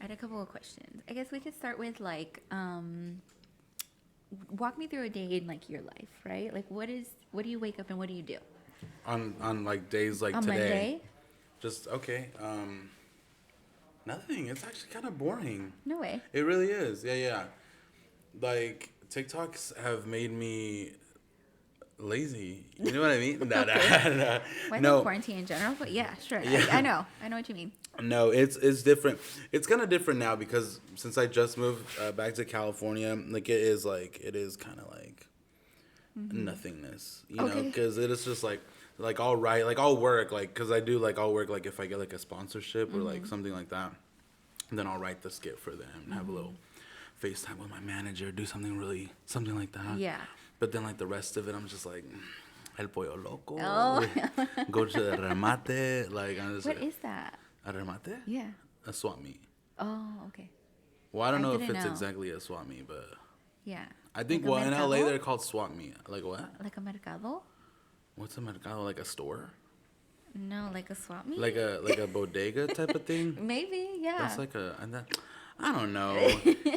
had a couple of questions. I guess we could start with like, walk me through a day in like your life, right? Like, what do you wake up and what do you do? On like days like On today. Monday? Just okay. Nothing. It's actually kind of boring. No way. It really is. Yeah, yeah. Like TikToks have made me lazy. You know what I mean? No, no, Why no. not quarantine in general? But yeah, sure. Yeah. I know what you mean. No, it's different. It's kind of different now because since I just moved back to California, like it is kind of like nothingness, you know, because it is just like I'll write, like I'll work, like because I do like I'll work like if I get like a sponsorship or like something like that, and then I'll write the skit for them and have a little FaceTime with my manager, do something like that. Yeah. But then like the rest of it, I'm just like el pollo loco. Oh. Go to the remate. Like I'm just What like, is that? a remate? Yeah. A swap meet. Oh, okay. Well, I don't know if didn't it's know. exactly a swap meet, but Yeah. I think Like a in LA mercado? they're called swap meet. Like what? Like a mercado? What's a mercado? Like a store? No, like a swap meet? Like a bodega type of thing? Maybe, yeah. That's like I don't know.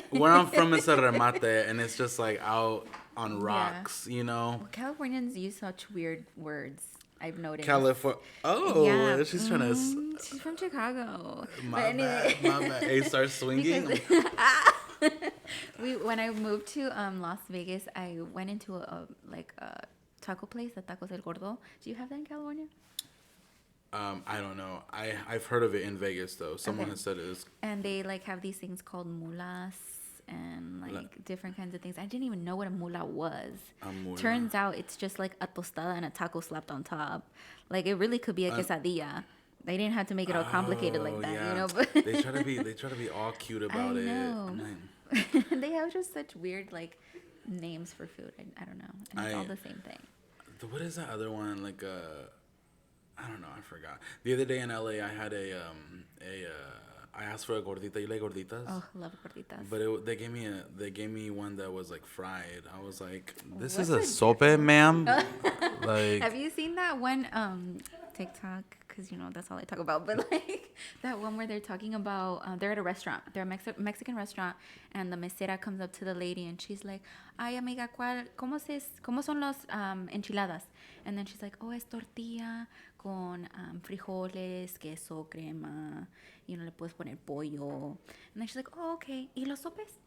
Where I'm from, it's a remate, and it's just like out on rocks, you know. Well, Californians use such weird words. I've noticed. California. Oh, Yeah. she's trying to. She's from Chicago. My bad. My bad. Hey, start swinging. Because when I moved to Las Vegas, I went into a taco place, the Tacos El Gordo. Do you have that in California? I don't know. I've heard of it in Vegas though. Someone Okay. has said it is. And they like have these things called mulas and like different kinds of things. I didn't even know what a mula was. A mula. Turns out it's just like a tostada and a taco slapped on top. Like it really could be a quesadilla. They didn't have to make it all complicated like that, you know. But they try to be all cute about it. know. I'm like, they have just such weird like names for food. I don't know. And it's all the same thing. what is that other one? Like I don't know. I forgot. The other day in LA, I had I asked for a gordita. You like gorditas? Oh, love gorditas. But they gave me one that was like fried. I was like, this What's is a the sope, ma'am. Like, have you seen that one TikTok? Because you know that's all I talk about. But like that one where they're talking about they're at a restaurant. They're a Mexican restaurant, and the mesera comes up to the lady and she's like, "Ay, amiga, cómo son los enchiladas?" And then she's like, "Oh, es tortilla con frijoles, queso, crema. You know, le puedes poner pollo." And then she's like, "Oh, okay. ¿Y los sopes?"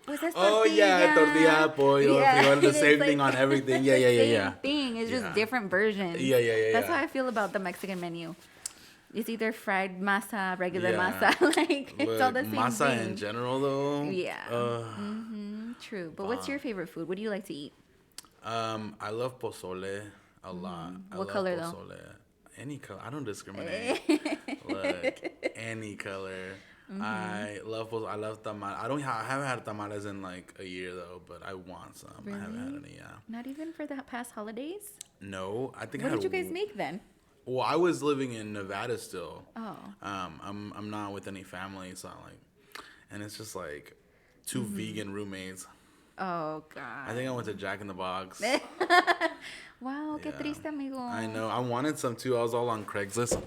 Pues es tortilla. oh yeah, tortilla, pollo, frijol, the same thing on everything. Yeah. Same thing. It's just different versions. Yeah. That's how I feel about the Mexican menu. It's either fried masa, regular masa. Like, it's all the same masa thing. in general, though. Yeah. True. But what's your favorite food? What do you like to eat? I love pozole a lot. What color, though? Any color. I don't discriminate. Look, any color. I love tamales. I haven't had tamales in like a year though, but I want some. Really? I haven't had any. Yeah. Not even for the past holidays? No, I think. What did you guys make then? Well, I was living in Nevada still. Oh. I'm not with any family, so I'm like, and it's just like two vegan roommates. Oh, God. I think I went to Jack in the Box. Wow, qué triste, amigo. I know. I wanted some too. I was all on Craigslist.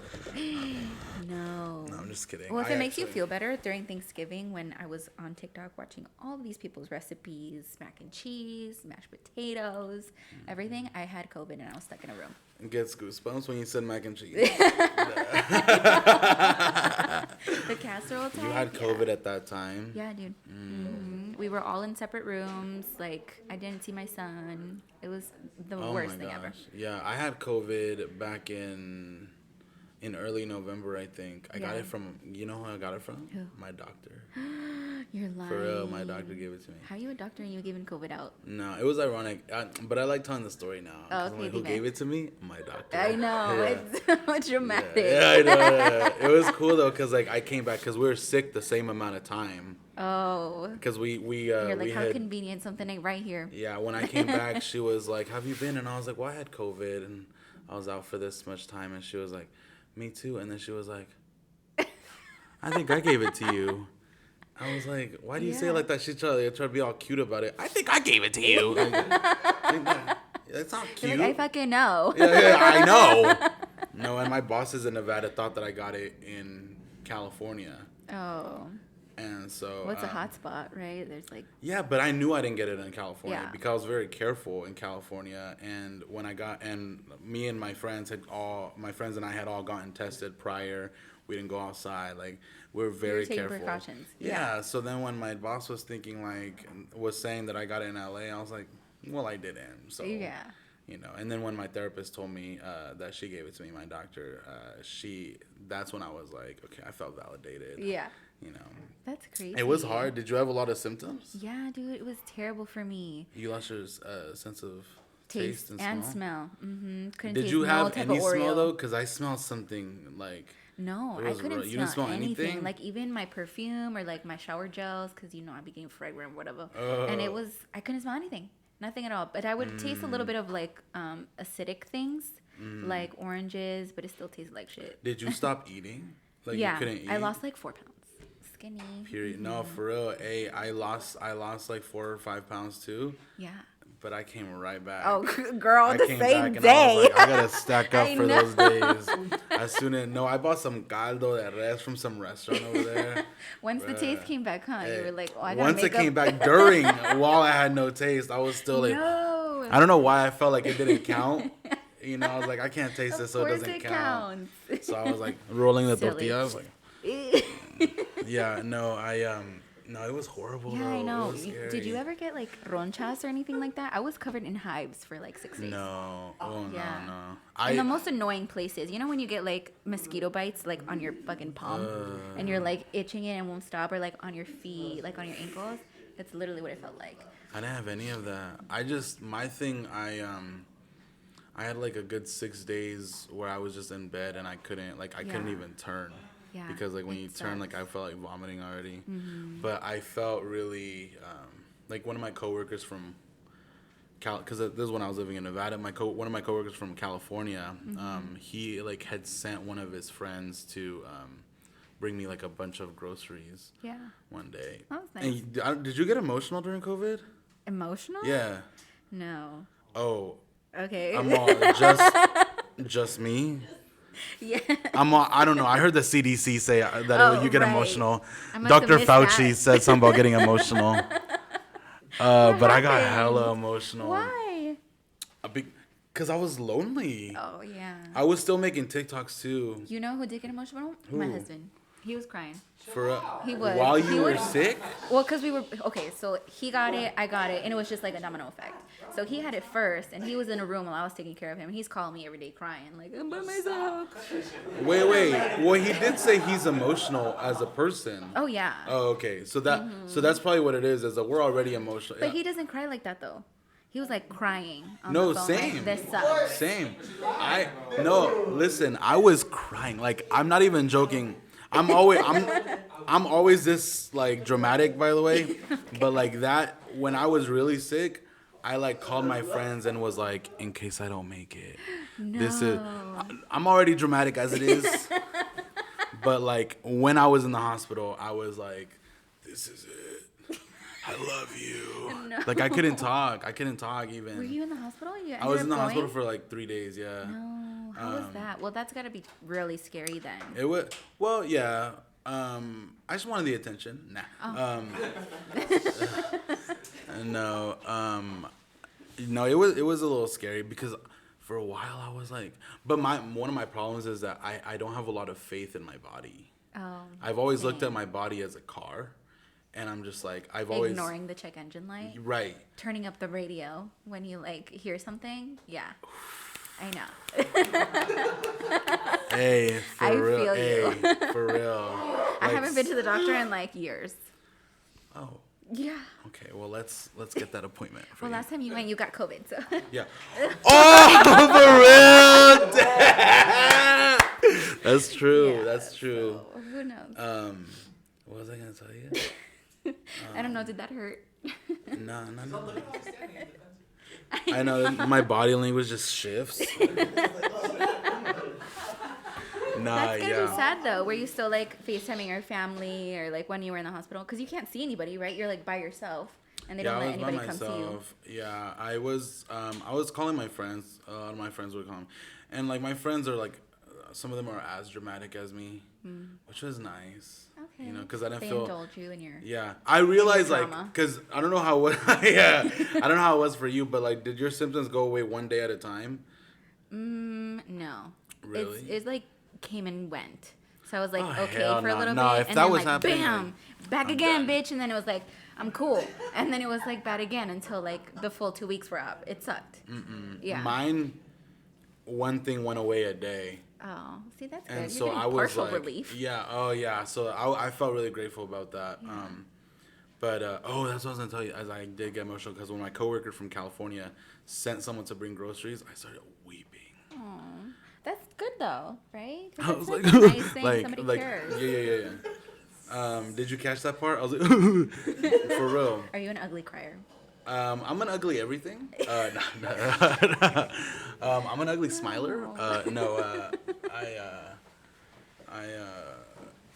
No. No, I'm just kidding. Well, if it makes you feel better, during Thanksgiving, when I was on TikTok watching all of these people's recipes, mac and cheese, mashed potatoes, everything, I had COVID and I was stuck in a room. It gets goosebumps when you said mac and cheese. The casserole type? You had COVID at that time. Yeah, dude. We were all in separate rooms. Like, I didn't see my son. It was the worst thing ever. Yeah, I had COVID back in early November, I think. I got it from, you know who I got it from? Who? My doctor. You're lying. For real, my doctor gave it to me. How are you a doctor and you giving COVID out? No, it was ironic. But I like telling the story now. Oh, I'm okay, like, who gave it to me? My doctor. I know. Yeah. It's dramatic. Yeah, I know. Yeah. It was cool, though, because like, I came back because we were sick the same amount of time. Oh. Because You're like, how convenient, something like right here. Yeah, when I came back, she was like, have you been? And I was like, well, I had COVID, and I was out for this much time. And she was like, me too. And then she was like, I think I gave it to you. I was like, why do you say it like that? She tried to be all cute about it. I think I gave it to you. It's not cute. You're like, I fucking know. Yeah, I know. No, and my bosses in Nevada thought that I got it in California. Oh. And so What's a hot spot, right? There's like yeah, but I knew I didn't get it in California Yeah. because I was very careful in California. And when me and my friends and I had all gotten tested prior. We didn't go outside. Like, we were very taking careful. precautions. Yeah. So then when my boss was saying that I got it in LA, I was like, well, I didn't. So Yeah. And then when my therapist told me that she gave it to me, my doctor, that's when I was like, okay, I felt validated. Yeah. You know. That's crazy. It was hard. Did you have a lot of symptoms? Yeah, dude, it was terrible for me. You lost your sense of taste and smell. Mm-hmm. Couldn't Did taste you no have type any of Oreo. smell though? Because I smelled something like. No, I couldn't smell anything. Like even my perfume or like my shower gels, because I became fragrant or whatever. And I couldn't smell anything, nothing at all. But I would taste a little bit of like acidic things, like oranges, but it still tasted like shit. Did you stop eating? Like yeah, you couldn't eat? I lost like 4 pounds. Skinny. Period. Mm-hmm. No, for real. Hey, I lost like 4 or 5 pounds too. Yeah. But I came right back. Oh, girl, I the came same back day. I was like, I gotta stack up for those days. I bought some caldo de res from some restaurant over there. Once the taste came back, huh? Hey, you were like, oh, I gotta once make it came back while I had no taste, I was still like, no. I don't know why I felt like it didn't count. I was like, I can't taste this, so it doesn't count. So I was like rolling the tortilla. I was like, yeah, no, no, it was horrible. Yeah, though. I know. It was scary. Did you ever get like ronchas or anything like that? I was covered in hives for like 6 days. No. Oh, yeah. no. In the most annoying places. You know when you get like mosquito bites like on your fucking palm and you're like itching it and won't stop, or like on your feet, like on your ankles? That's literally what it felt like. I didn't have any of that. I had like a good 6 days where I was just in bed and I couldn't even turn. Yeah, because like when you turn, like I felt like vomiting already. Mm-hmm. But I felt really like one of my coworkers from because this is when I was living in Nevada. One of my coworkers from California, he like had sent one of his friends to bring me like a bunch of groceries. Yeah. One day. That was nice. And did you get emotional during COVID? Emotional? Yeah. No. Oh. Okay. I'm all just me. Yeah. I don't know. I heard the CDC say that you get emotional. Dr. Fauci said something about getting emotional. But I got hella emotional. Why? Because I was lonely. Oh, yeah. I was still making TikToks too. You know who did get emotional? Who? My husband. He was crying. He was. While you were sick? Well, because we were... Okay, so he got it, I got it, and it was just like a domino effect. So he had it first, and he was in a room while I was taking care of him. And he's calling me every day crying, like, I'm by myself. Wait. Well, he did say he's emotional as a person. Oh, yeah. Oh, okay. So that's probably what it is that we're already emotional. But he doesn't cry like that, though. He was like crying on the phone. Same. Like, this sucks. Same. Listen, I was crying. Like, I'm not even joking. I'm always this like dramatic, by the way. Okay. But like that, when I was really sick, I like called my friends and was like, in case I don't make it. No. I'm already dramatic as it is. But like when I was in the hospital, I was like, this is it. I love you. No. Like I couldn't talk even. Were you in the hospital? I was in the hospital for like 3 days, yeah. No. How was that? Well, that's got to be really scary then. It was, well, yeah. I just wanted the attention. Nah. Oh. No, it was a little scary because for a while I was like, but one of my problems is that I don't have a lot of faith in my body. Oh. I've always looked at my body as a car. And I'm just like, ignoring the check engine light. Right. Turning up the radio when you like hear something. Yeah. I know. Hey, for real. I feel you. For real. I haven't been to the doctor in like years. Oh. Yeah. Okay, well let's get that appointment. Well, last time you went, you got COVID, so. Yeah. Oh, for real. That's true. Yeah, that's true. So, who knows? What was I gonna tell you? I don't know. Did that hurt? No. I know my body language just shifts. That's gonna be sad though. Were you still like FaceTiming your family or like when you were in the hospital? Because you can't see anybody, right? You're like by yourself, and they don't let anybody come to you. Yeah, I was calling my friends. A lot of my friends were calling, and like my friends are like, some of them are as dramatic as me, which was nice. Okay. You know, because I didn't they feel. indulge you in your. Yeah, I realized like trauma. because I don't know how yeah I don't know how it was for you, but like did your symptoms go away one day at a time? No. Really? It's like came and went. So I was like, Oh, okay hell for a no. little No, bit, if and that then was like happening, bam, like, back I'm again, done. bitch, and then it was like I'm cool, and then it was like bad again until like the full 2 weeks were up. It sucked. Yeah. Mine, one thing went away a day. Oh, see that's good. And You're so getting I was partial like, relief. yeah, oh yeah. So I felt really grateful about that. Yeah. But oh, that's what I was gonna tell you. As I did get emotional because when my coworker from California sent someone to bring groceries, I started weeping. Oh, that's good though, right? 'Cause I that's was like like, a nice thing. like, Somebody cares. yeah. Did you catch that part? I was like, for real. Are you an ugly crier? I'm an ugly everything. No. I'm an ugly smiler. No.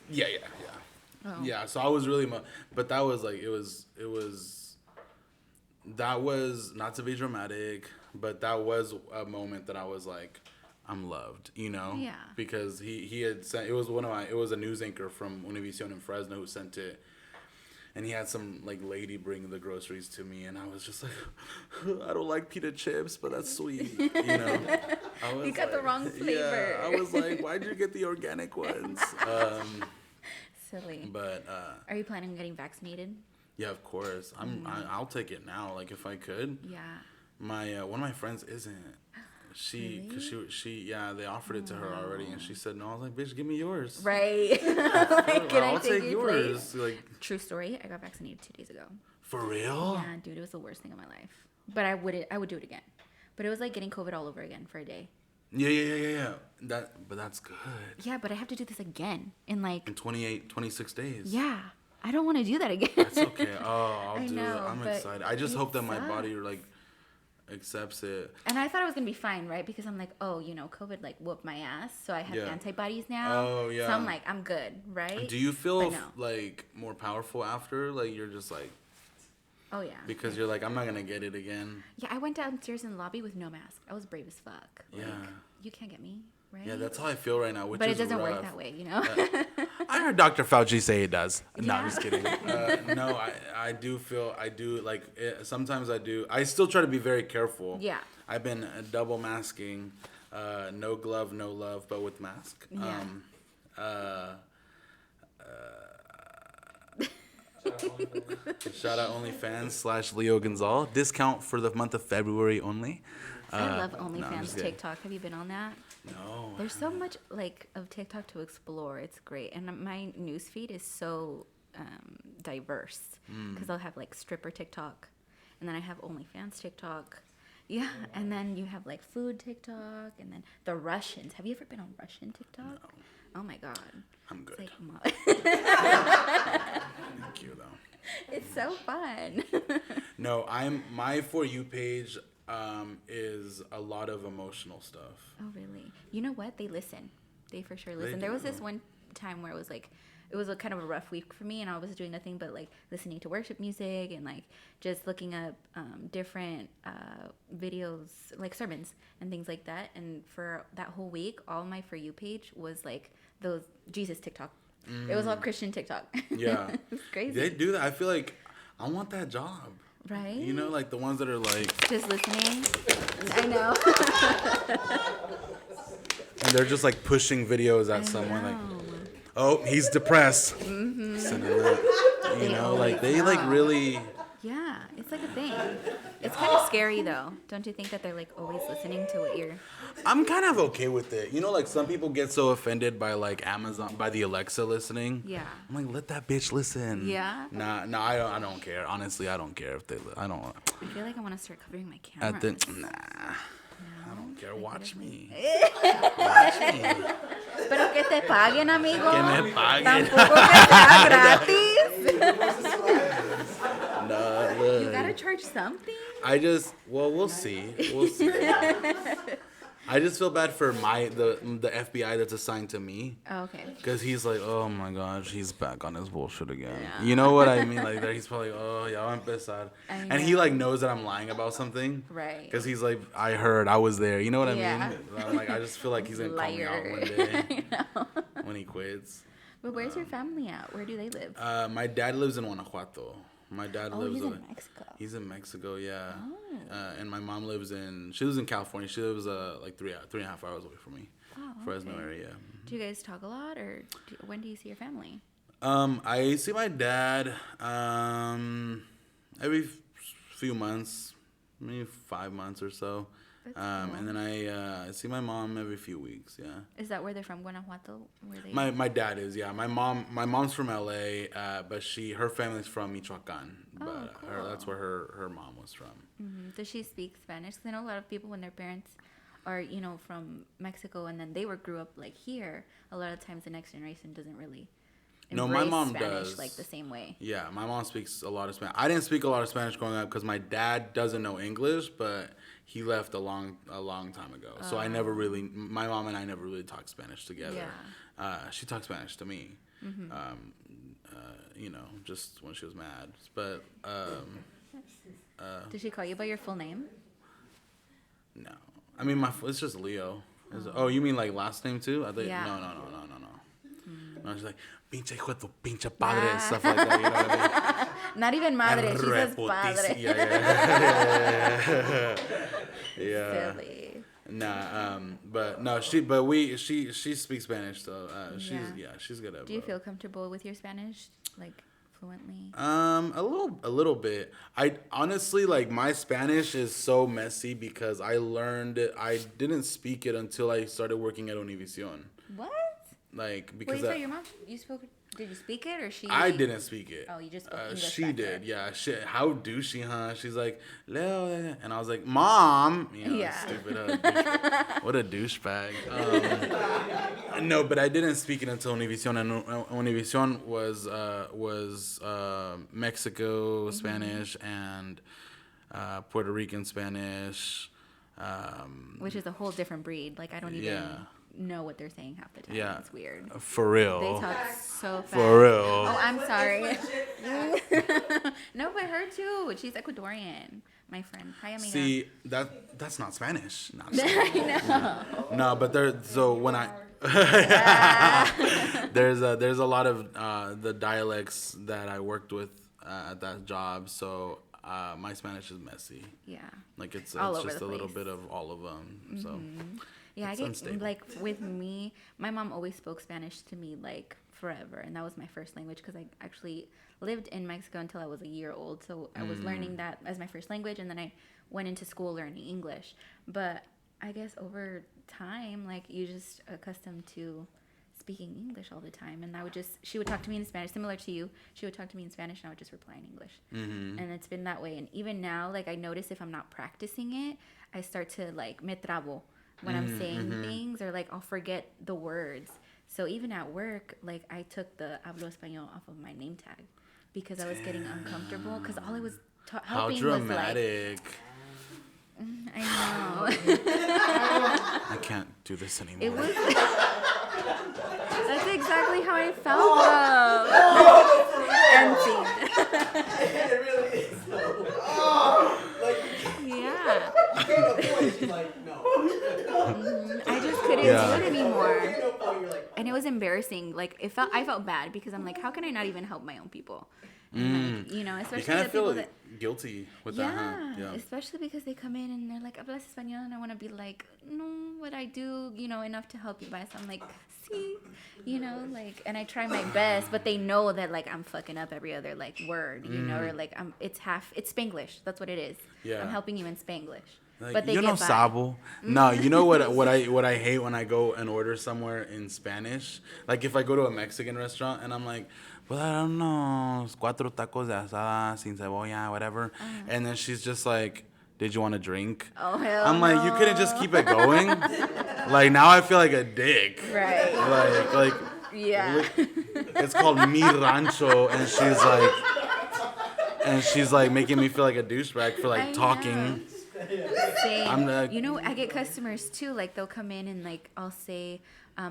Yeah. Oh. Yeah. So I was really, but that was like that was not to be dramatic, but that was a moment that I was like, I'm loved, you know? Yeah. Because he had sent, it was a news anchor from Univision in Fresno who sent it. And he had some like lady bring the groceries to me, and I was just like, I don't like pita chips, but that's sweet, you know. I was You got the wrong flavor. Yeah, I was like, why'd you get the organic ones? Silly. But Are you planning on getting vaccinated? yeah, of course. I'll take it now. Like if I could. Yeah. My one of my friends isn't. Cause she they offered it to her already, and she said no. I was like, bitch, give me yours. Right. Like, can I'll I take your yours. place? Like, True story. I got vaccinated 2 days ago. for real? Yeah, dude, it was the worst thing of my life. But I would do it again. But it was like getting COVID all over again for a day. Yeah. But that's good. Yeah, but I have to do this again in like In 26 days. Yeah. I don't want to do that again. That's okay. Oh, I'll I do know, it. I'm but excited. I just it hope that my body sucks. like accepts it. And I thought I was gonna be fine, right? Because I'm like, oh, COVID like whooped my ass, so I have Yeah. antibodies now. Oh, yeah. So I'm like, I'm good, right? Do you feel But no. like more powerful after? Like you're just like Oh yeah. because you're like I'm not gonna get it again. Yeah, I went downstairs in the lobby with no mask. I was brave as fuck. Like, Yeah. You can't get me, right? Yeah, that's how I feel right now. Which But is it doesn't rough. work that way, you know. I heard Dr. Fauci say it does. No, I'm Yeah. just kidding. No, I do feel like sometimes I do. I still try to be very careful. Yeah. I've been double masking, no glove, no love, but with mask. Yeah. Shout out OnlyFans / Leo Gonzall. Discount for the month of February only. I love no, I'm OnlyFans just kidding. TikTok. Have you been on that? No. There's so much like of TikTok to explore. It's great, and my newsfeed is so diverse because I'll have like stripper TikTok, and then I have OnlyFans TikTok. Yeah, and then you have like food TikTok, and then the Russians. Have you ever been on Russian TikTok? No. Oh my god. I'm good. It's like, Thank you, though. it's so fun. No, my For You page is a lot of emotional stuff. Oh really? You know what? They listen. They for sure listen. They There was do. this one time where it was a kind of a rough week for me, and I was doing nothing but like listening to worship music and like just looking up different videos, like sermons and things like that. And for that whole week, all my For You page was like those Jesus TikTok. It was all Christian TikTok. Yeah. It's crazy. They do that. I feel like I want that job. Right? You know, like the ones that are like, Just listening. I know. and they're just like pushing videos at someone like, oh, he's depressed. Sending that. You They know, like always they like know. really. Yeah, it's like a thing. It's kind of scary though. Don't you think that they're like always listening to what you're... I'm kind of okay with it. You know, like some people get so offended by like Amazon, by the Alexa listening. Yeah. I'm like, let that bitch listen. Yeah? Nah, I don't care. Honestly, I don't care if they. I don't. I feel like I want to start covering my camera. Nah. I don't care. Watch me. Pero que te paguen, amigo. Que me paguen. Tampoco que sea gratis. Nah, You look. gotta charge something. We'll see. We'll see. I just feel bad for the FBI that's assigned to me. Oh, okay. Because he's like, oh my gosh, he's back on his bullshit again. Yeah. You know what I mean? Like, he's probably, oh, ya va a empezar. And he, like, knows that I'm lying about something. Right. Because he's like, I heard, I was there. You know what I Yeah. mean? I'm like, I just feel like he's going to call me out Liar. one day I know. when he quits. But where's your family at? Where do they live? My dad lives in Guanajuato. My dad lives he's in Mexico. He's in Mexico, yeah. Oh. And my mom lives in California. She lives like 3.5 hours away from me. Oh, Fresno okay. area. Do you guys talk a lot, or when do you see your family? I see my dad every few months, maybe 5 months or so. That's cool. And then I see my mom every few weeks. Yeah. Is that where they're from, Guanajuato? Where they? My dad is, yeah. My mom's from LA, but her family's from Michoacan. But cool. that's where her mom was from. Mm-hmm. Does she speak Spanish? 'Cause I know a lot of people when their parents are, from Mexico and then they grew up like here. A lot of times the next generation doesn't really embrace my mom Spanish does. like the same way. Yeah, my mom speaks a lot of Spanish. I didn't speak a lot of Spanish growing up because my dad doesn't know English, but he left a long time ago. So my mom and I never really talked Spanish together. Yeah. She talked Spanish to me, just when she was mad. But Did she call you by your full name? no, I mean it's just Leo. Oh, you mean like last name too? I think Yeah. no. No, she's like pinche hijo de tu pinche padre, stuff like that. You know what I mean? Not even madre. She says padre. Yeah. Silly. Nah, she speaks Spanish, so she's good at it. Do you feel comfortable with your Spanish, like fluently? A little bit. I honestly, like, my Spanish is so messy because I learned it. I didn't speak it until I started working at Univision. What? Like, because Wait, so your mom, did you speak it, or she? I didn't speak it. Oh, you just spoke English. She did, yeah. How do she, huh? She's like, Leo, and I was like, Mom. Stupid. What a douchebag. No, but I didn't speak it until Univision, and Univision was Mexico Spanish and Puerto Rican Spanish. Which is a whole different breed. Like, I don't even know what they're saying half the time. Yeah. It's weird. For real. They talk so fast. For real. Oh, I'm sorry. No, but her too. She's Ecuadorian. My friend. Hi, amiga. See, that's not Spanish. No, I know. no, but when I there's a lot of the dialects that I worked with at that job, so my Spanish is messy. Yeah. Like it's place. just a little bit of all of them. So yeah, I get unstable. like with me, my mom always spoke Spanish to me like forever, and that was my first language because I actually lived in Mexico until I was a year old, so I was learning that as my first language, and then I went into school learning English. But I guess over time, like, you just accustomed to speaking English all the time, and she would talk to me in Spanish, similar to you. She would talk to me in Spanish, and I would just reply in English. And it's been that way. And even now, like, I notice if I'm not practicing it, I start to, like, me trabo when I'm saying things, or like I'll forget the words. So even at work, like, I took the hablo español off of my name tag because I was getting uncomfortable, because all it was How helping dramatic. was like, I know. I can't do this anymore. It was. That's exactly how I felt. And scene. It really is though. Oh, Yeah. you go to a point, she's like, no. I just couldn't do it anymore. You know, point, you're like, And it was embarrassing. Like, I felt bad because I'm like, how can I not even help my own people? And like, especially You kind the of feel people that. guilty with that, huh? Yeah. Especially because they come in and they're like, hablas español, and I want to be like, no, but I do, enough to help you guys. I'm like, see, like, and I try my best, but they know that, like, I'm fucking up every other, like, word, or like, it's Spanglish. That's what it is. Yeah. I'm helping you in Spanglish. Like, But they you get know by. sabo. No, you know what I hate when I go and order somewhere in Spanish? Like, if I go to a Mexican restaurant and I'm like, well, I don't know, 4 tacos de asada sin cebolla, whatever. And then she's just like, did you want a drink? Oh, hell I'm like, you couldn't just keep it going? Like, now I feel like a dick. Right. Like Yeah. it's called Mi Rancho, and she's like making me feel like a douchebag for like I talking. Same. I'm like- I get customers too. Like, they'll come in and like I'll say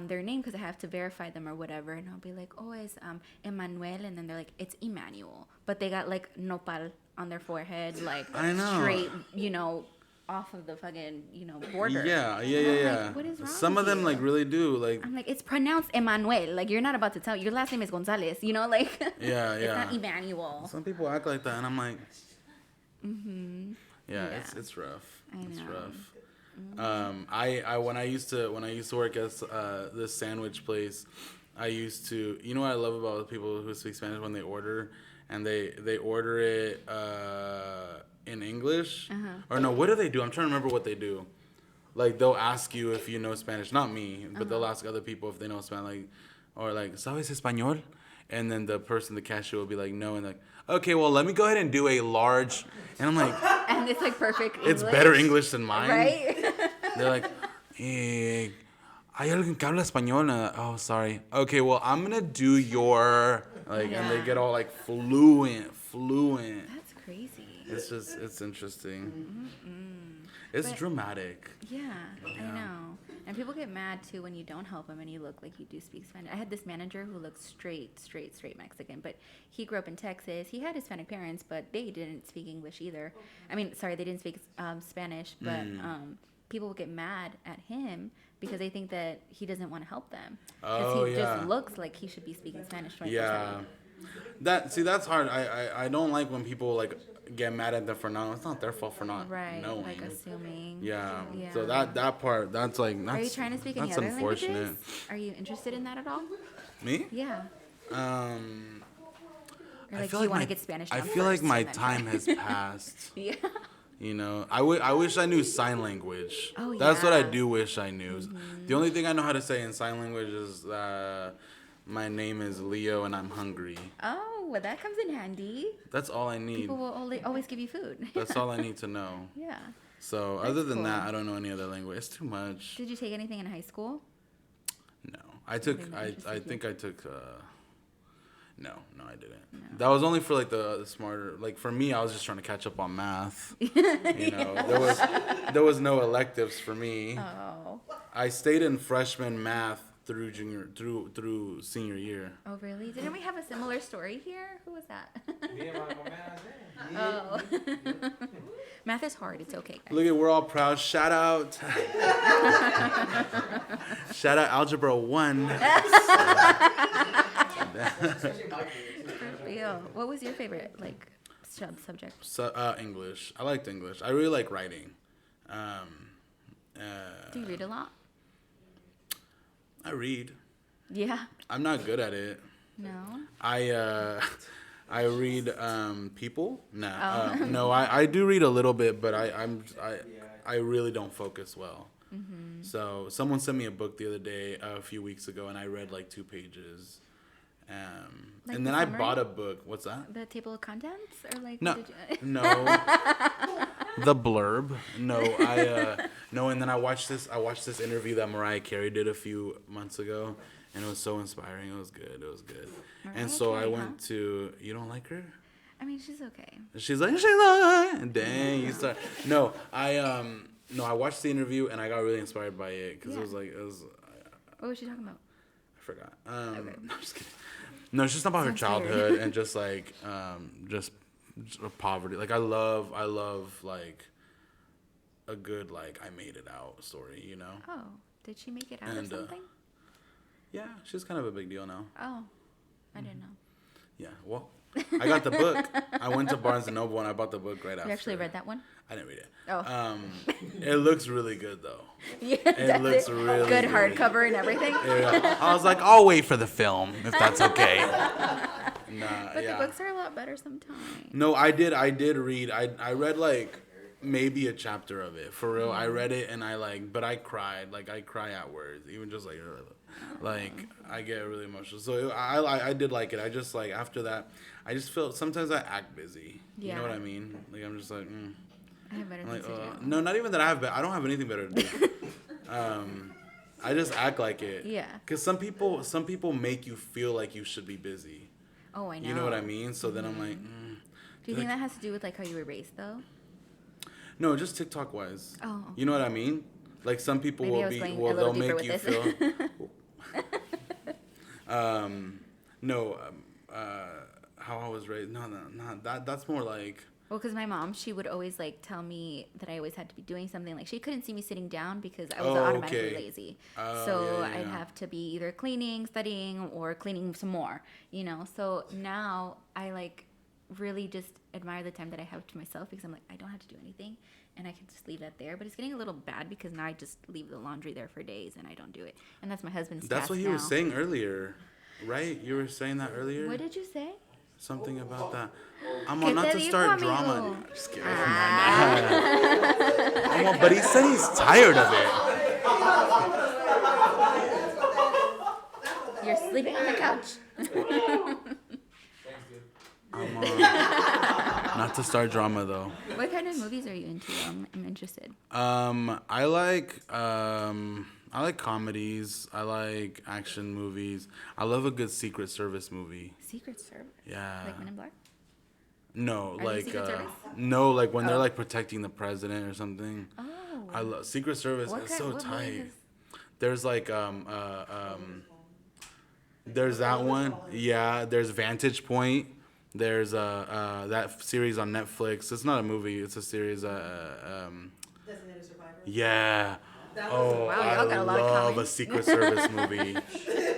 their name because I have to verify them or whatever, and I'll be like, oh, it's Emmanuel, and then they're like, it's Emmanuel, but they got like nopal on their forehead, like I know. straight, off of the fucking, border. Yeah. Like, what is wrong Some with of them you? like really do like. I'm like, it's pronounced Emmanuel. Like, you're not about to tell. Your last name is Gonzalez. Like. Yeah. It's not Emmanuel. Some people act like that, and I'm like. Yeah, Yeah. it's rough. It's know. rough. I when I used to work at this sandwich place, I used to, you know what I love about people who speak Spanish when they order, and they order it in English, or no, what do they do? I'm trying to remember what they do. Like they'll ask you if you know Spanish, not me, but they'll ask other people if they know Spanish, like, or like, ¿sabes español? And then the cashier will be like, no, and like, okay, well, let me go ahead and do a large, and I'm like, And it's like perfect English. it's better English than mine. Right? They're like, ¿hay alguien que habla español? Oh, sorry. Okay, well, I'm going to do your, like, and they get all, like, fluent. That's crazy. It's interesting. It's dramatic. Yeah, I know. And people get mad, too, when you don't help them and you look like you do speak Spanish. I had this manager who looked straight Mexican, but he grew up in Texas. He had Hispanic parents, but they didn't speak English either. I mean, sorry, they didn't speak Spanish, but people will get mad at him because they think that he doesn't want to help them. Because he just looks like he should be speaking Spanish 24/7. Yeah. That's hard. I don't like when people, like, get mad at them for not. It's not their fault for not knowing. Like assuming. Yeah. So that part, that's like. Are you trying to speak any that's other unfortunate. languages? Are you interested in that at all? Me? Yeah. Or like, do you want to get Spanish down I feel like first my and then time try? has passed. Yeah. You know, I wish I knew sign language. Oh, That's what I yeah. do wish I knew. The only thing I know how to say in sign language is my name is Leo and I'm hungry. Oh, well, that comes in handy. That's all I need. People will always give you food. That's all I need to know. Yeah. So other than that, I don't know any other language. It's too much. Did you take anything in high school? No, I took. Something that I interested think I took. No, I didn't. That was only for like the smarter. Like for me, I was just trying to catch up on math. You know, there was no electives for me. Oh. I stayed in freshman math through senior year. Oh, really? Didn't we have a similar story here? Who was that? Me and my man. Oh. Math is hard. It's okay, guys. Look at, we're all proud. Shout out. Shout out Algebra 1. Especially my kids. For real. What was your favorite, like, subject? So, English. I liked English. I really like writing. Do you read a lot? I read. Yeah. I'm not good at it. No? I read people. Nah. No, I do read a little bit, but I really don't focus well. Mm-hmm. So someone sent me a book the other day, a few weeks ago, and I read like 2 pages. Like and then the I summary? bought a book. What's that? The table of contents? Or like, No, what did you... no. The blurb. No, no. And then I watched this interview that Mariah Carey did a few months ago, and it was so inspiring. It was good. Mariah And so I Carey, went to. You don't like her? I mean, she's okay. She's like, dang, you start. No, I watched the interview and I got really inspired by it because it was. What was she talking about? I forgot. Okay. No, I'm just kidding. No, it's just about her Sounds childhood weird. and just like just poverty. Like I love like a good like I made it out story, you know. Oh, did she make it out of And, something? Yeah, she's kind of a big deal now. Oh, I didn't know. Yeah, well, I got the book. I went to Barnes and Noble and I bought the book right after. You actually read that one? I didn't read it. Oh. It looks really good though. Yeah, It looks really good good. hardcover and everything. Yeah. I was like, I'll wait for the film if that's okay. Nah, But yeah. the books are a lot better sometimes. No, I did read. I read like maybe a chapter of it. For real. I read it and but I cried. Like I cry at words. Even just like I get really emotional. So I did like it. I just like after that, I just feel sometimes I act busy. You know Yeah. what I mean? Like I'm just like, I have better I'm things like, to do. no, not even that I don't have anything better to do. I just act like it. Yeah. Cause some people make you feel like you should be busy. Oh, I know. You know what I mean? So then I'm like, Do you think that has to do with like how you were raised though? no, just TikTok wise. Oh, okay. You know what I mean? Like some people Maybe I will was be, going well, a little they'll deeper make you with feel. this. No, how I was raised. No, that's more like Well, because my mom, she would always like tell me that I always had to be doing something. Like she couldn't see me sitting down because I was automatically lazy. So I'd have to be either cleaning, studying, or cleaning some more. So now I like really just admire the time that I have to myself because I'm like, I don't have to do anything and I can just leave that there. But it's getting a little bad because now I just leave the laundry there for days and I don't do it. And that's my husband's That's task what he now. was saying earlier, right? You were saying that earlier? What did you say? Something about that. I'm on not to start drama. Just kidding. But he said he's tired of it. You're sleeping on the couch. I'm not to start drama though. What kind of movies are you into? I'm interested. I like comedies. I like action movies. I love a good Secret Service movie. Secret Service? Yeah. Like Men in Black? No, Are like they Secret Service? no, like when they're like protecting the president or something. Oh. I love Secret Service. It's so tight. There's like there's that one. Yeah, there's Vantage Point. There's that series on Netflix. It's not a movie. It's a series. Designated Survivor. Yeah. Wow, y'all I got a lot of love a comments. Secret Service movie.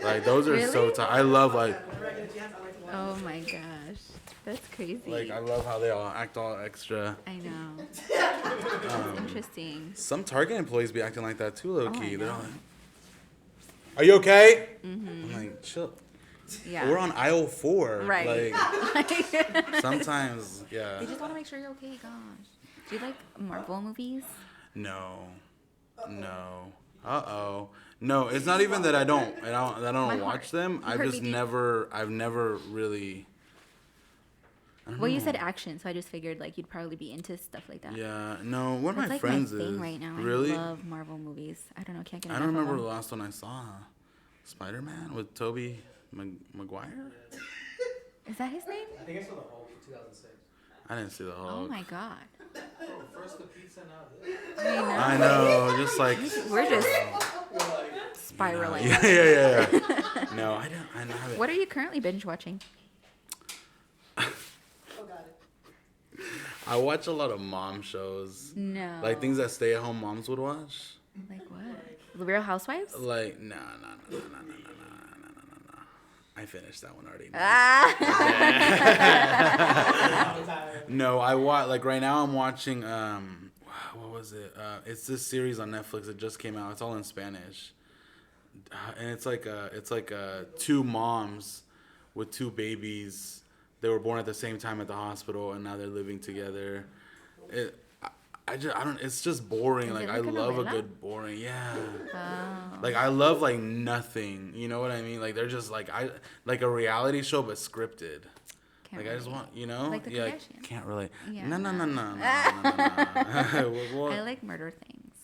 Like those are so Really? tight. I love like. Whenever I get a chance, I like to watch Oh my gosh. That's crazy. Like I love how they all act all extra. I know. That's interesting. Some Target employees be acting like that too, low key. I They're know. all like, "Are you okay?" I'm like, "Chill." Yeah. We're on aisle 4. Right. Like sometimes, yeah. They just want to make sure you're okay. Gosh. Do you like Marvel movies? No. No, it's not even that I don't My watch heart. them. You hurt me deep. I've never really. I don't Well, you know. said action, so I just figured like you'd probably be into stuff like that. Yeah, no. One of That's my like friends my thing is right now. really. I love Marvel movies. I don't know. Can't get I enough don't remember of the them. last one I saw. Spider-Man with Tobey Maguire. Is that his name? I think I saw the Hulk in 2006. I didn't see the Hulk. Oh my god. First the pizza, now this. I know. I know, just like. We're just We're like, spiraling. Yeah. No, I haven't. What are you currently binge watching? Oh, got it. I watch a lot of mom shows. No. Like things that stay-at-home moms would watch. Like what? The Real Housewives? Like, no. I finished that one already. Ah. No, I watch, like right now I'm watching, what was it? It's this series on Netflix that just came out. It's all in Spanish. And it's like two moms with two babies. They were born at the same time at the hospital and now they're living together. I don't. It's just boring. Is Like it I like a love a novela? good boring. Yeah. Oh. Like I love like nothing. You know what I mean? Like they're just like like a reality show but scripted. Can't Like I just relate. want, you know. Like the yeah. Kardashians. Can't relate. Yeah, No. no. What? I like murder things.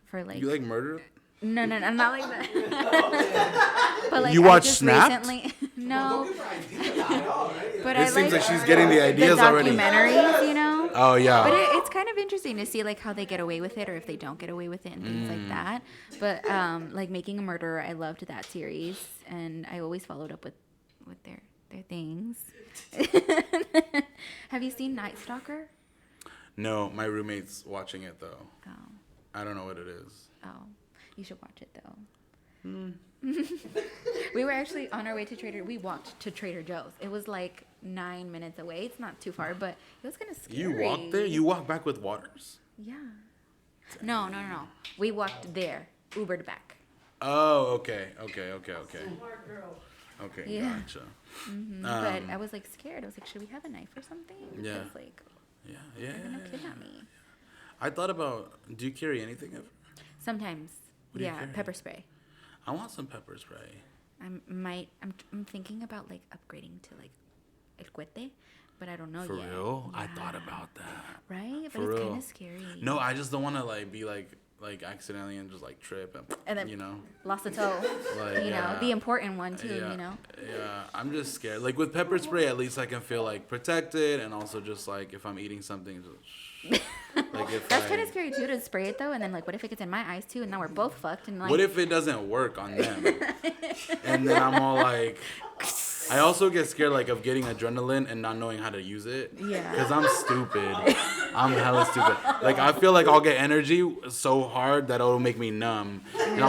For like. You like murder? No, I'm not like that. But like You I watch just Snapped? recently, don't no. give her ideas at all, right? But It I seems like like she's getting the ideas the already. documentaries, you know. Oh yeah. But it's kind of interesting to see like how they get away with it or if they don't get away with it and things like that. But like Making a Murderer, I loved that series and I always followed up with their things. Have you seen Night Stalker? No, my roommate's watching it though. Oh, I don't know what it is. you should watch it though. We were actually on our way to We walked to Trader Joe's. It was like 9 minutes away. It's not too far, but it was kind of scary. You walk there? You walk back with Waters? Yeah. No. We walked there. Ubered back. Oh, okay. Smart girl. Okay, Yeah. gotcha. But I was like scared. I was like, should we have a knife or something? Yeah. Because like, Yeah. they're gonna kidnap me. I thought about, do you carry anything ever? Sometimes. What do you Yeah, carry? pepper spray. I want some pepper spray. I'm thinking about like upgrading to like el cuete, but I don't know For yet. real? I Yeah. thought about that. Right? But For it's real. kind of scary. No, I just don't want to like be like accidentally and just like trip And then you know. lost a toe. Like, You know, the important one too, yeah, you know. Yeah, I'm just scared. Like with pepper spray, at least I can feel like protected, and also just like if I'm eating something, just like if That's kind of scary too to spray it though, and then like, what if it gets in my eyes too, and now we're both fucked, and like. What if it doesn't work on them? And then I'm all like, I also get scared like of getting adrenaline and not knowing how to use it. Yeah. Because I'm stupid. I'm hella stupid. Like I feel like I'll get energy so hard that it'll make me numb. You know,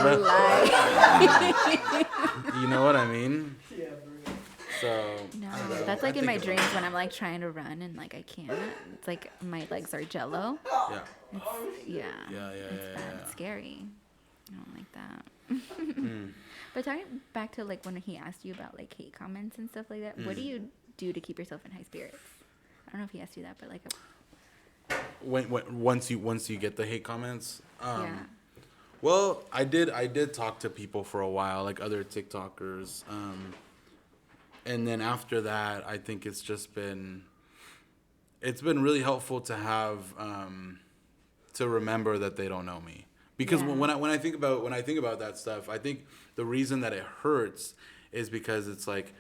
you know what I mean? Yeah, bro. So No, I don't know. that's like I in my think dreams when I'm like trying to run and like I can't. It's like my legs are jello. Yeah. Yeah. Yeah. It's bad. It's scary. I don't like that. Hmm. But talking back to like when he asked you about like hate comments and stuff like that, what do you do to keep yourself in high spirits? I don't know if he asked you that, but like. When once you get the hate comments, Yeah. well, I did talk to people for a while, like other TikTokers, and then after that, I think it's been really helpful to have to remember that they don't know me, because Yeah. when I think about that stuff, I think the reason that it hurts is because it's like,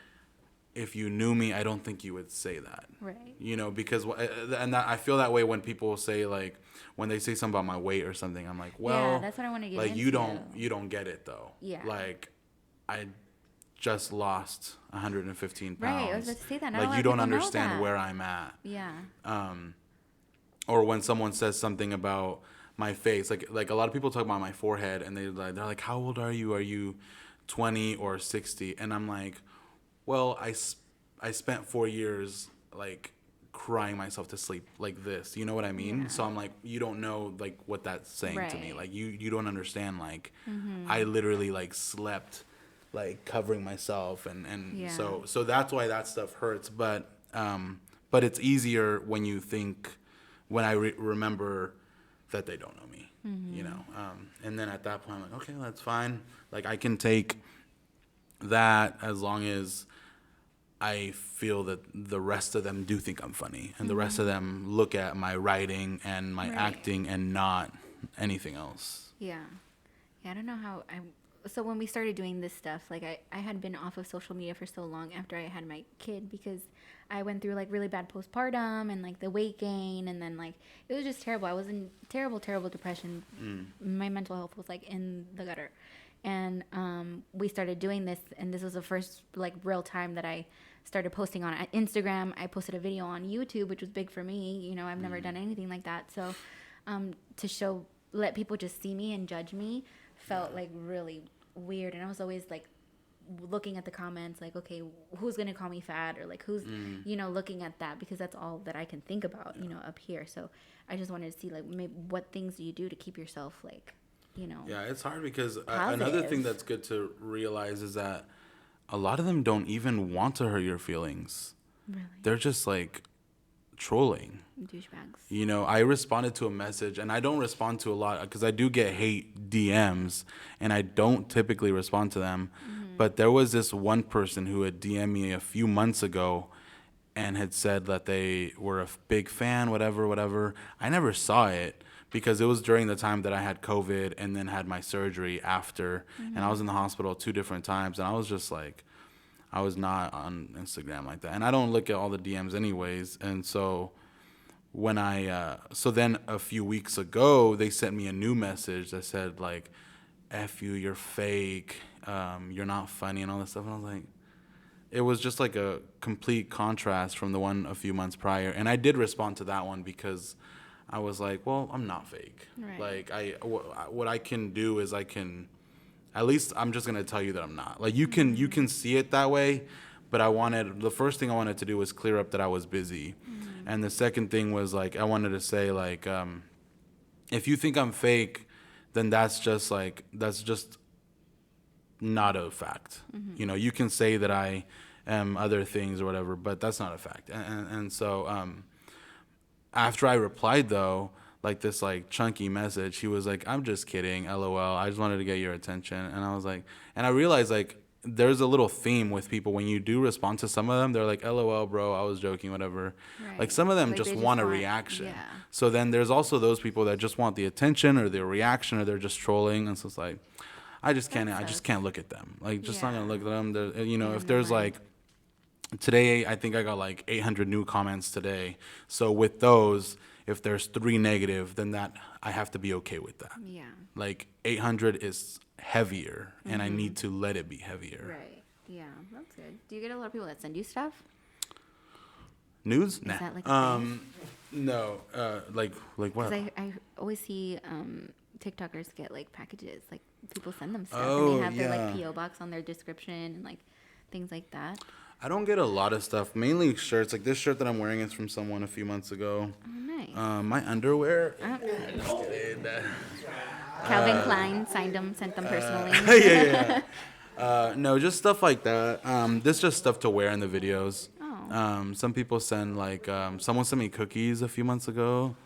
if you knew me, I don't think you would say that. Right. You know, because I feel that way when people say, like, when they say something about my weight or something, I'm like, well, Yeah, that's what I want to get like into. you don't get it though. Yeah. Like, I just lost 115 pounds. Right, I was about to say that. Not a lot Like, you of don't people know understand that. where I'm at. Yeah. Or when someone says something about my face, like a lot of people talk about my forehead, and they're like, how old are you? Are you 20 or 60? And I'm like, well, I spent 4 years like crying myself to sleep like this. You know what I mean? Yeah. So I'm like, you don't know like what that's saying to me. Right. Like you don't understand. Like I literally like slept like covering myself, and Yeah. so that's why that stuff hurts. But it's easier when you think, when I remember that they don't know me. You know, and then at that point I'm like, okay, that's fine. Like I can take that as long as I feel that the rest of them do think I'm funny, and the rest of them look at my writing and my Right. acting and not anything else. Yeah. Yeah, I don't know how so when we started doing this stuff, like I had been off of social media for so long after I had my kid, because I went through like really bad postpartum and like the weight gain, and then like it was just terrible. I was in terrible depression. My mental health was like in the gutter. And we started doing this, and this was the first like real time that I started posting on Instagram. I posted a video on YouTube, which was big for me. You know, I've never done anything like that. So to let people just see me and judge me felt like really weird. And I was always like looking at the comments like, okay, who's going to call me fat, or like who's, you know, looking at that, because that's all that I can think about, you know, up here. So I just wanted to see like maybe what things do you do to keep yourself like, you know. Yeah, it's hard because Positive. another thing that's good to realize is that a lot of them don't even want to hurt your feelings. Really? They're just like trolling. Douchebags. You know, I responded to a message, and I don't respond to a lot because I do get hate DMs, and I don't typically respond to them. But there was this one person who had DM'd me a few months ago and had said that they were a big fan, whatever. I never saw it because it was during the time that I had COVID and then had my surgery after, and I was in the hospital 2 different times, and I was just like, I was not on Instagram like that. And I don't look at all the DMs anyways. And so when so then a few weeks ago, they sent me a new message that said like, F you, you're fake, you're not funny, and all this stuff. And I was like, it was just like a complete contrast from the one a few months prior. And I did respond to that one because I was like, well, I'm not fake. Right. Like what I can do is at least I'm just gonna tell you that I'm not. Like you can see it that way, but the first thing I wanted to do was clear up that I was busy, and the second thing was like I wanted to say like, if you think I'm fake, then that's just not a fact. You know, you can say that I am other things or whatever, but that's not a fact. And so after I replied though, like this like chunky message, he was like, I'm just kidding, LOL, I just wanted to get your attention. And I was like, and I realized like there's a little theme with people when you do respond to some of them, they're like, LOL bro, I was joking, whatever. Right. Like some of them Like, just they want a reaction. yeah. So then there's also those people that just want the attention or the reaction, or they're just trolling, and so it's like I just can't look at them. Like just not Yeah. gonna look at them. You know, Yeah, if no there's way. like today, I think I got like 800 new comments today. So with those, if there's 3 negative, then that I have to be okay with that. Yeah. Like 800 is heavier, and I need to let it be heavier. Right. Yeah, that's good. Do you get a lot of people that send you stuff? News? Is Nah. that like a thing? No. Like what? Because I always see TikTokers get like packages, like people send them stuff, Oh, and they have their yeah. like PO box on their description and like things like that. I don't get a lot of stuff. Mainly shirts. Like this shirt that I'm wearing is from someone a few months ago. Oh, nice. My underwear. Oh. Just kidding. Calvin Klein signed them, sent them personally. Yeah. No, just stuff like that. This just stuff to wear in the videos. Oh. Some people send like someone sent me cookies a few months ago.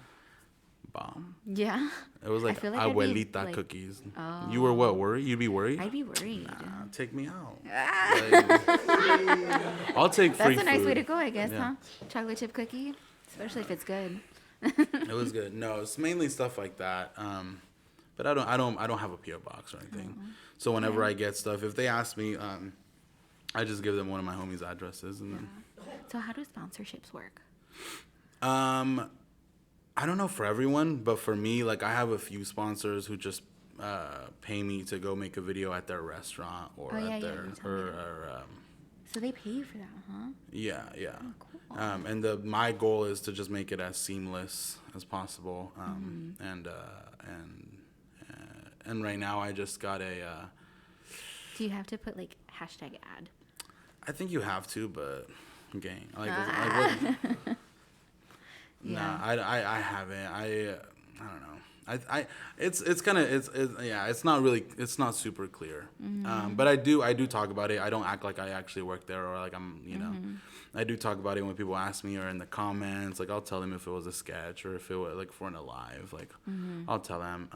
Bomb. Yeah. It was like, I feel like I'd be, abuelita like- cookies. Oh. You were what? Worried? You'd be worried? I'd be worried. Take me out. Like, I'll take free That's a nice food. way to go, I guess, Yeah. huh? Chocolate chip cookie, especially if it's good. It was good. No, it's mainly stuff like that. But I don't have a PO box or anything. So whenever I get stuff, if they ask me, I just give them one of my homies' addresses, and then So how do sponsorships work? I don't know for everyone, but for me, like I have a few sponsors who just pay me to go make a video at their restaurant or Oh, yeah, at yeah, their you told me So they pay you for that, huh? yeah. Cool. And my goal is to just make it as seamless as possible. And right now I just got a. Do you have to put like hashtag ad? I think you have to, but gang, like what? Yeah. Nah, I haven't. I don't know. It's kind of it's not really, it's not super clear. But I do talk about it. I don't act like I actually work there or like I'm I do talk about it when people ask me or in the comments. Like I'll tell them if it was a sketch or if it was like for an alive. Like I'll tell them.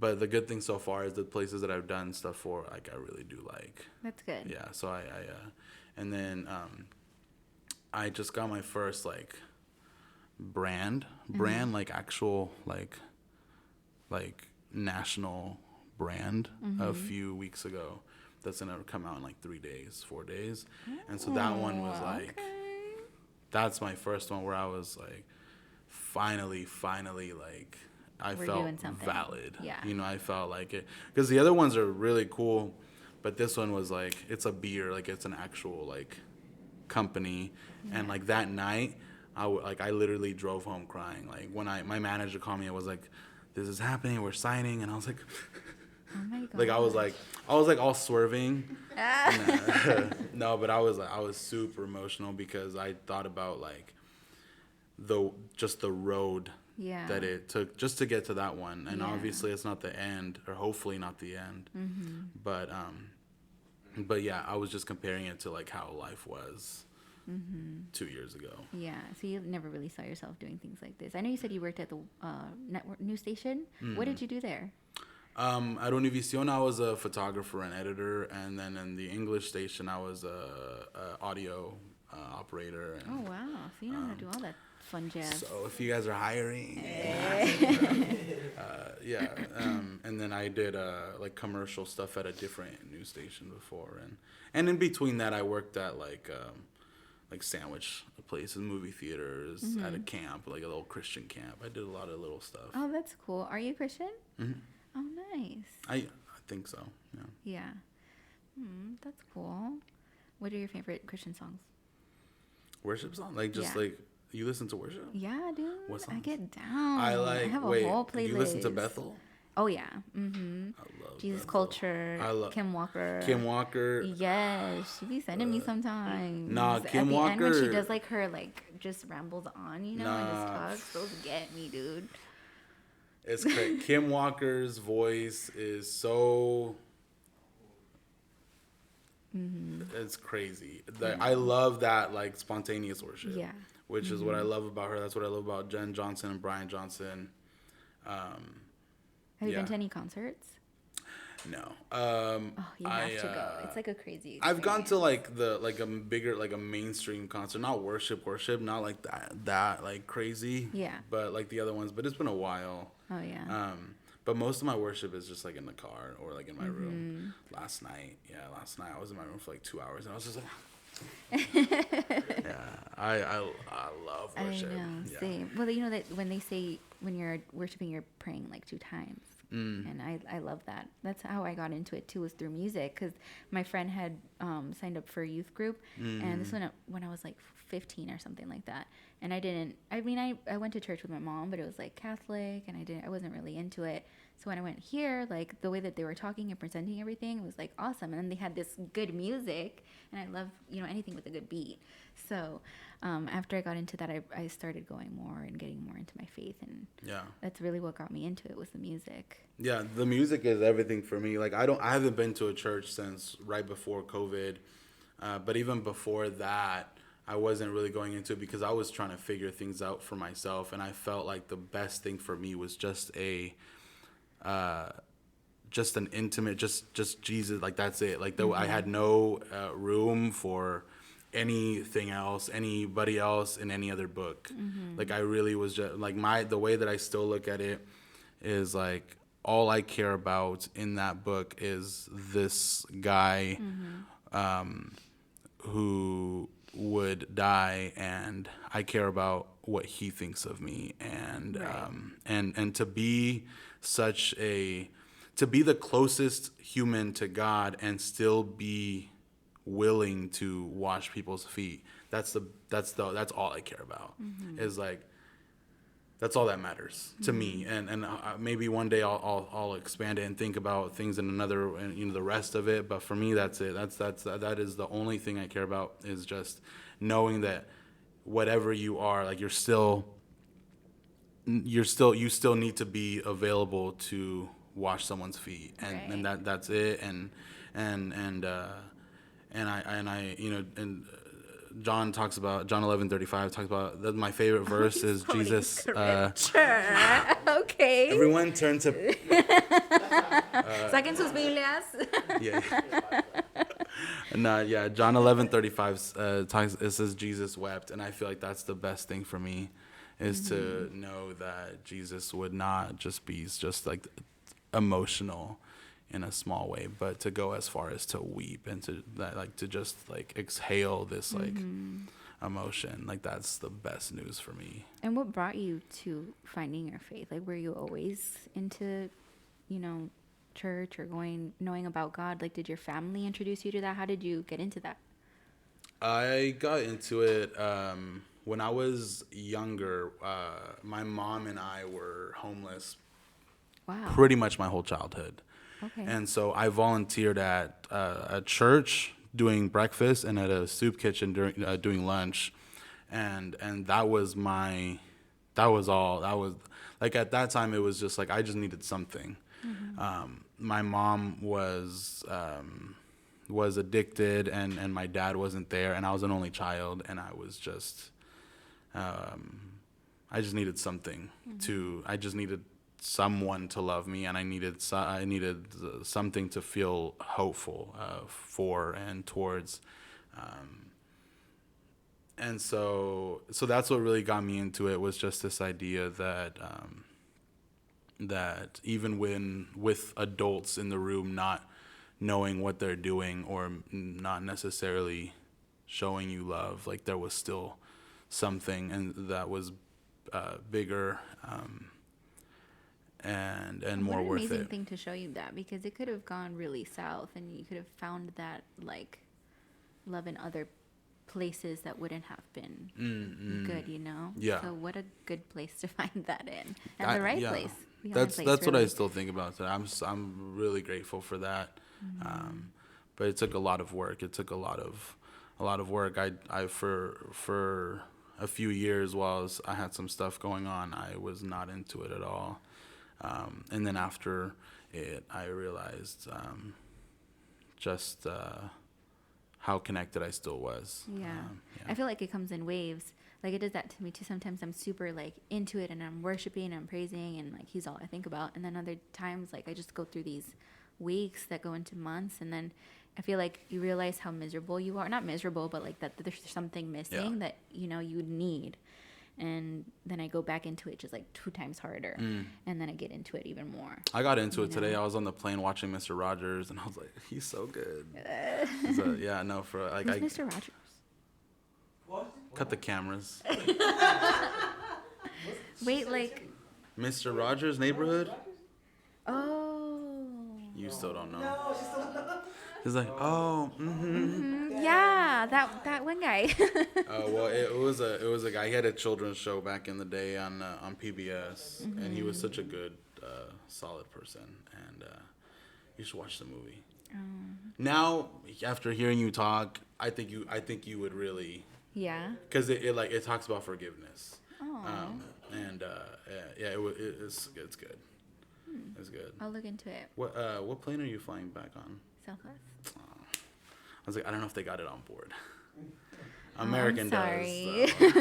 But the good thing so far is the places that I've done stuff for, like I really do like. That's good. Yeah. So and then I just got my first like brand like actual like national brand a few weeks ago that's gonna come out in like 4 days, and so that one was like that's my first one where I was like finally like I We're felt doing something. valid. Yeah. You know, I felt like it because the other ones are really cool, but this one was like it's a beer, like it's an actual like company, and like that night I literally drove home crying. Like when my manager called me, it was like, "This is happening. We're signing," and I was like, Oh my god. like I was like all swerving. No, but I was super emotional because I thought about like the road Yeah. that it took just to get to that one, and Yeah. obviously it's not the end, or hopefully not the end. But yeah, I was just comparing it to like how life was 2 years ago. Yeah, so you never really saw yourself doing things like this. I know you said you worked at the network news station. What did you do there? At Univision, I was a photographer and editor, and then in the English station, I was a audio operator. And, Oh wow, so you know how to do all that fun jazz. so if you guys are hiring, and then I did like commercial stuff at a different news station before, and in between that, I worked at like sandwich places, movie theaters, at a camp, like a little Christian camp. I did a lot of little stuff. Oh, that's cool. Are you Christian? Oh, nice. I think so. Yeah. Yeah. That's cool. What are your favorite Christian songs? Worship song, like just Yeah. like you listen to worship. Yeah, dude. What I songs? get down. I like. I have wait, a whole do playlist. you listen to Bethel? Oh yeah. I love Jesus Bethel. Culture. I love Kim Walker. Kim Walker. Yes, she be sending me sometimes. Nah, At Kim the end when she Walker- does like her like just rambles on, you know, and Nah. just talks. Those get me, dude. It's great. Kim Walker's voice is so. It's crazy. I love that like spontaneous worship. Yeah. Which is what I love about her. That's what I love about Jen Johnson and Brian Johnson. Have you Yeah. been to any concerts? No. Oh, you have to go. It's like a crazy. I've gone to experience. like a bigger, like a mainstream concert, not worship, not like that like crazy. Yeah. But like the other ones. But it's been a while. Oh yeah. But most of my worship is just like in the car or like in my room. Mm-hmm. Last night I was in my room for like 2 hours and I was just like, yeah, I love I worship. know. Yeah. Same. Well, you know that when they say when you're worshiping, you're praying like 2 times And I love that. That's how I got into it too, was through music, because my friend had signed up for a youth group, and this one when I was like 15 or something like that. And I went to church with my mom, but it was like Catholic, and I wasn't really into it. So when I went here, like the way that they were talking and presenting everything was like awesome. And then they had this good music, and I love, anything with a good beat. So after I got into that, I started going more and getting more into my faith, and that's really what got me into it, was the music. Yeah, the music is everything for me. Like I haven't been to a church since right before COVID, but even before that, I wasn't really going into it because I was trying to figure things out for myself, and I felt like the best thing for me was just an intimate, just Jesus. Like that's it. Like I had no room for anything else, anybody else in any other book. Like I really was just like the way that I still look at it is like all I care about in that book is this guy who would die, and I care about what he thinks of me, and and to be to be the closest human to God and still be willing to wash people's feet. That's all I care about. Is like that's all that matters to me. And maybe one day I'll expand it and think about things in another, the rest of it. But for me, that's it. That is the only thing I care about, is just knowing that whatever you are, like you still need to be available to wash someone's feet, and that's it. And John 11:35 talks about that. My favorite verse is Jesus. Okay. Everyone turn to. Saquen sus Biblias. Yeah. John 11:35 talks. It says Jesus wept, and I feel like that's the best thing for me, is to know that Jesus would not just be like emotional in a small way, but to go as far as to weep and to just exhale this emotion. Like that's the best news for me. And what brought you to finding your faith? Like, were you always into, church or knowing about God? Like, did your family introduce you to that? How did you get into that? I got into it when I was younger. My mom and I were homeless pretty much my whole childhood. Okay. And so I volunteered at a church doing breakfast and at a soup kitchen doing lunch, and that was all. That was like, at that time it was just like I just needed something. My mom was addicted, and my dad wasn't there, and I was an only child, and I was just I just needed something I just needed someone to love me, and I needed something to feel hopeful for and towards, and so that's what really got me into it, was just this idea that even with adults in the room not knowing what they're doing or not necessarily showing you love, like there was still something, and that was bigger and more worth it. What an amazing thing to show you that, because it could have gone really south, and you could have found that like love in other places that wouldn't have been good, Yeah. So what a good place to find that in, and the right place. That's what I still think about today. I'm really grateful for that. But it took a lot of work. It took a lot of work. I for a few years, while I had some stuff going on, I was not into it at all. And then after it, I realized just how connected I still was. I feel like it comes in waves. Like, it does that to me too. Sometimes I'm super like into it, and I'm worshiping and I'm praising, and like he's all I think about. And then other times, like I just go through these weeks that go into months, and then I feel like you realize how miserable you are. Not miserable, but like that there's something missing that you need. And then I go back into it just like 2 times harder, and then I get into it even more. I got into it today. I was on the plane watching Mr. Rogers, and I was like, he's so good. So, yeah, no, for like Who's Mr. Rogers? What? Cut the cameras. Wait, like Mr. Rogers' Neighborhood. Oh, You still don't know. No, she's still. He's like, oh, Yeah, that one guy. Oh well, it was a guy. He had a children's show back in the day on PBS, and he was such a good, solid person. And you should watch the movie. Now, after hearing you talk, I think you would really, Yeah. because it talks about forgiveness. Oh. It's good. It's good. I'll look into it. What plane are you flying back on? Southwest. I was like, I don't know if they got it on board. American I'm sorry. does.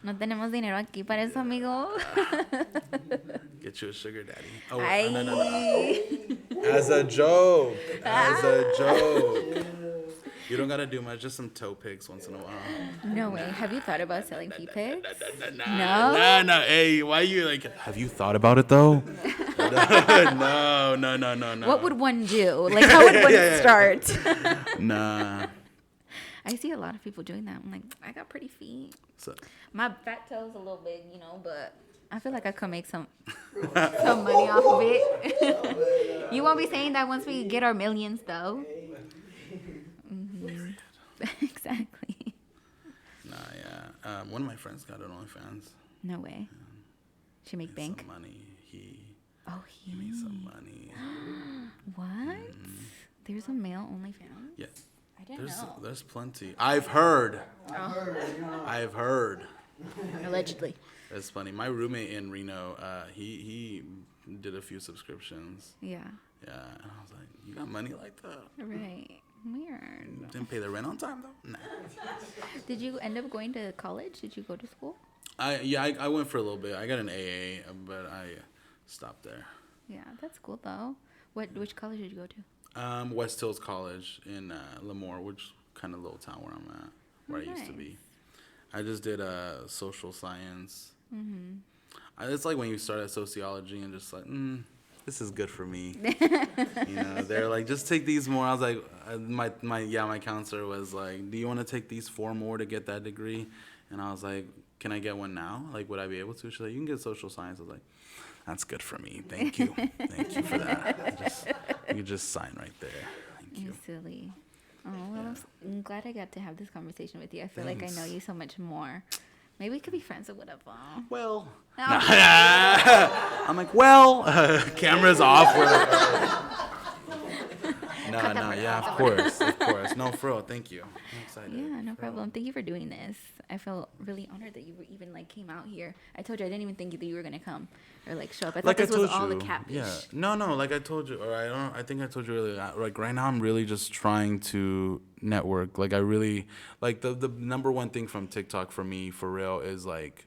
No tenemos dinero aquí para eso, amigo. Get you a sugar daddy. Oh, Ay. no. As a joke. You don't gotta do much. Just some toe pics once in a while. No way. Have you thought about selling pee pics? No. Hey, why you like? Have you thought about it though? No. What would one do? Like, how would one start? Nah. I see a lot of people doing that. I'm like, I got pretty feet. So, My fat toe's a little big, but I feel like I could make some money off of it. You won't be saying that once we get our millions, though. Mm-hmm. Exactly. nah, yeah. One of my friends got an OnlyFans. No way. She make bank? Some money. He He made some money. What? There's a male OnlyFans? Yeah. I didn't know. There's plenty. I've heard. Allegedly. It's funny. My roommate in Reno, he did a few subscriptions. Yeah. Yeah, and I was like, you got money like that? Right. Weird. Didn't pay the rent on time though. Nah. Did you end up going to college? Did you go to school? I went for a little bit. I got an AA, but I stopped there. Yeah, that's cool though. Which college did you go to? West Hills College in Lemoore, which kind of little town where I'm at, where I used to be. I just did social science. It's like when you start at sociology and just like, this is good for me. They're like, just take these more. I was like, my counselor was like, do you want to take these 4 more to get that degree? And I was like, can I get one now? Like, would I be able to? She's like, you can get social science. I was like, that's good for me. Thank you. Thank you for that. You just sign right there. Thank you. You're silly. Oh, well, I'm glad I got to have this conversation with you. I feel like I know you so much more. Maybe we could be friends or whatever. Well. No. I'm like, well, camera's off. We're like, no, yeah, of course. No, for real, thank you. I'm excited. Yeah, no problem. Thank you for doing this. I felt really honored that you were even came out here. I told you I didn't even think that you were gonna come or show up. I thought this was all a catfish. Yeah, no, like I told you, or I think I told you earlier. Like right now, I'm really just trying to network. Like I really like the number one thing from TikTok for me, for real, is like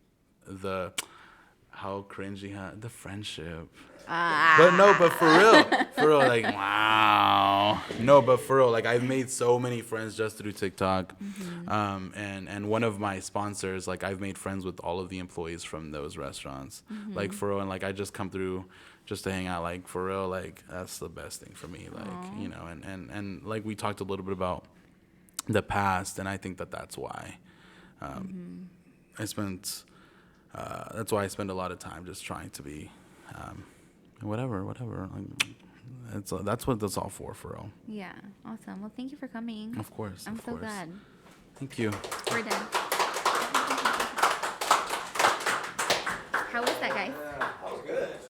how cringy the friendship. But for real, like, wow. No, but for real, like, I've made so many friends just through TikTok. And one of my sponsors, like, I've made friends with all of the employees from those restaurants. Like, for real, and, like, I just come through just to hang out. Like, for real, like, that's the best thing for me. Like, and like, we talked a little bit about the past, and I think that's why that's why I spend a lot of time just trying to be whatever. Like, that's what that's all for real. Yeah, awesome. Well, thank you for coming. Of course. I'm so glad. Thank you. We're done. How was that, guys?